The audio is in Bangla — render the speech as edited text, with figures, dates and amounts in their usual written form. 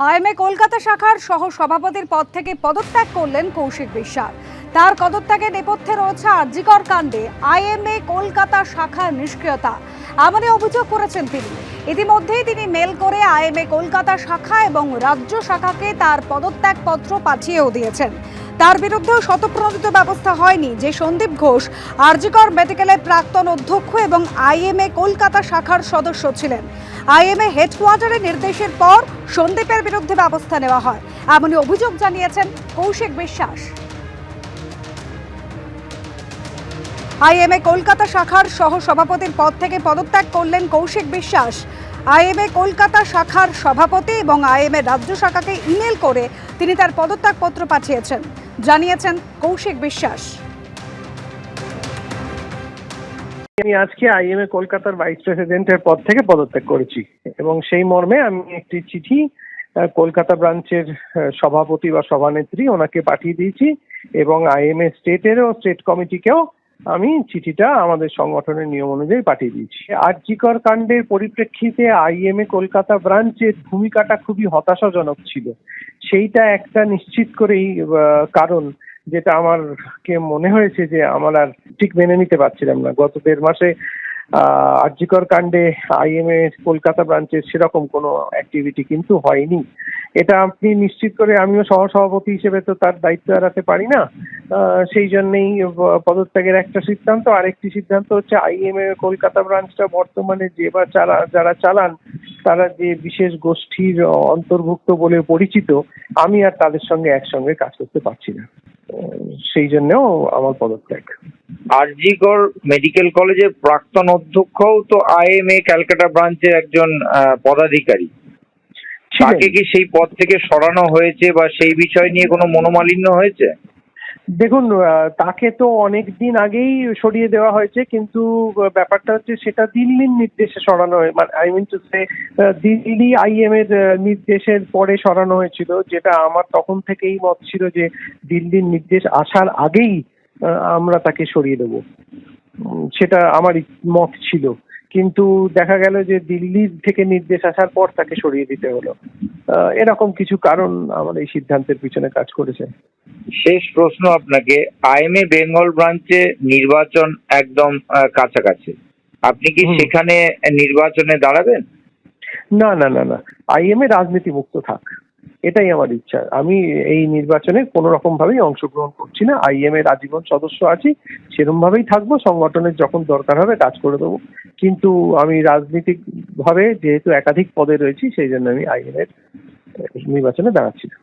আইএমএ কলকাতা শাখার সহ সভাপতির পদ থেকে পদত্যাগ করলেন কৌশিক বিশ্বাস। তার পদত্যাগের নেপথ্যে রয়েছে আরজিকর কাণ্ডে আইএমএ কলকাতা শাখার নিষ্ক্রিয়তা, এমনই অভিযোগ করেছেন তিনি। ইতিমধ্যেই তিনি মেল করে আইএমএ কলকাতা শাখা এবং রাজ্য শাখাকে তার পদত্যাগ পত্র পাঠিয়েও দিয়েছেন। তার বিরুদ্ধেও স্বতঃপ্রণোদিত ব্যবস্থা হয়নি যে সন্দীপ ঘোষ আরজিকর মেডিকেলের প্রাক্তন অধ্যক্ষ এবং আইএমএ কলকাতা শাখার সদস্য ছিলেন। আইএমএ হেডকোয়ার্টারের নির্দেশের পর সন্দীপের বিরুদ্ধে ব্যবস্থা নেওয়া হয়, এমনই অভিযোগ জানিয়েছেন কৌশিক বিশ্বাস। আইএমএ কলকাতা শাখার সহ সভাপতির পদ থেকে পদত্যাগ করলেন কৌশিক বিশ্বাস। আইএমএ কলকাতা শাখার সভাপতি এবং আইএমএ রাজ্য শাখাকে ইমেল করে তিনি তার পদত্যাগ পত্র পাঠিয়েছেন, জানিয়েছেন কৌশিক বিশ্বাস। আমি আজকে আইএমএ কলকাতার ভাইস প্রেসিডেন্টের পদ থেকে পদত্যাগ করেছি এবং সেই মর্মে আমি একটি চিঠি কলকাতা ব্রাঞ্চের সভাপতি বা সভানেত্রী ওনাকে পাঠিয়ে দিয়েছি এবং আইএমএ স্টেট কমিটিকেও আমি চিঠিটা আমাদের সংগঠনের নিয়ম অনুযায়ী পাঠিয়ে দিয়েছি। আরজিকর কাণ্ডের পরিপ্রেক্ষিতে আইএমএ কলকাতা ব্রাঞ্চের ভূমিকাটা খুবই হতাশাজনক ছিল। সেইটা একটা নিশ্চিত করেই কারণ যেটা আমারকে মনে হয়েছে যে আমার আর ঠিক মেনে নিতে পারছিলাম না। গত 1.5 মাসে আরজিকর কাণ্ডে আইএমএ কলকাতা ব্রাঞ্চের সেরকম কোনো অ্যাক্টিভিটি কিন্তু হয়নি। এটা আপনি নিশ্চিত করে, আমিও সহসভাপতি হিসেবে তো তার দায়িত্ব এড়াতে পারি না। সেই জন্যেই পদত্যাগের একটা সিদ্ধান্ত। আরেকটি সিদ্ধান্ত হচ্ছে আইএমএ কলকাতা ব্রাঞ্চটা বর্তমানে যারা চালান তারা যে বিশেষ গোষ্ঠীর অন্তর্ভুক্ত বলে পরিচিত, আমি আর তাদের সঙ্গে একসঙ্গে কাজ করতে পারছি না। সেই জন্যও আমার পদত্যাগ। আরজিকর মেডিকেল কলেজের প্রাক্তন অধ্যক্ষও তো আইএমএ ক্যালকাটা ব্রাঞ্চের একজন পদাধিকারী। তাকে কি সেই পদ থেকে সরানো হয়েছে বা সেই বিষয় নিয়ে কোনো মনোমালিন্য হয়েছে? দেখুন, তাকে তো অনেক দিন আগেই সরিয়ে দেওয়া হয়েছে, কিন্তু ব্যাপারটা হচ্ছে সেটা দিল্লির নির্দেশে সরানো হয়, মানে I mean to say Delhi IIM এর নির্দেশের পরে সরানো হয়েছিল, যেটা আমার তখন থেকেই মত ছিল যে দিল্লির নির্দেশ আসার আগেই আমরা তাকে সরিয়ে দেব, সেটা আমার মত ছিল। কিন্তু দেখা গেল যে দিল্লির থেকে নির্দেশ আসার পর তাকে সরিয়ে দিতে হলো। এরকম কিছু কারণ আমার এই সিদ্ধান্তের পিছনে কাজ করেছে। শেষ প্রশ্ন আপনাকে, আইএমএ বেঙ্গল ব্রাঞ্চে নির্বাচন একদম কাছাকাছি, আপনি কি সেখানে নির্বাচনে দাঁড়াবেন? না না না না, আইএমএ রাজনীতি মুক্ত থাক, এটাই আমার ইচ্ছা। আমি এই নির্বাচনে কোনো রকম ভাবেই অংশগ্রহণ করছি না। আইএমএ আজীবন সদস্য আছি, সেরকম ভাবেই থাকবো। সংগঠনের যখন দরকার হবে কাজ করে দেবো, কিন্তু আমি রাজনৈতিক ভাবে যেহেতু একাধিক পদে রয়েছি সেই জন্য আমি আইএমএ নির্বাচনে দাঁড়াচ্ছি না।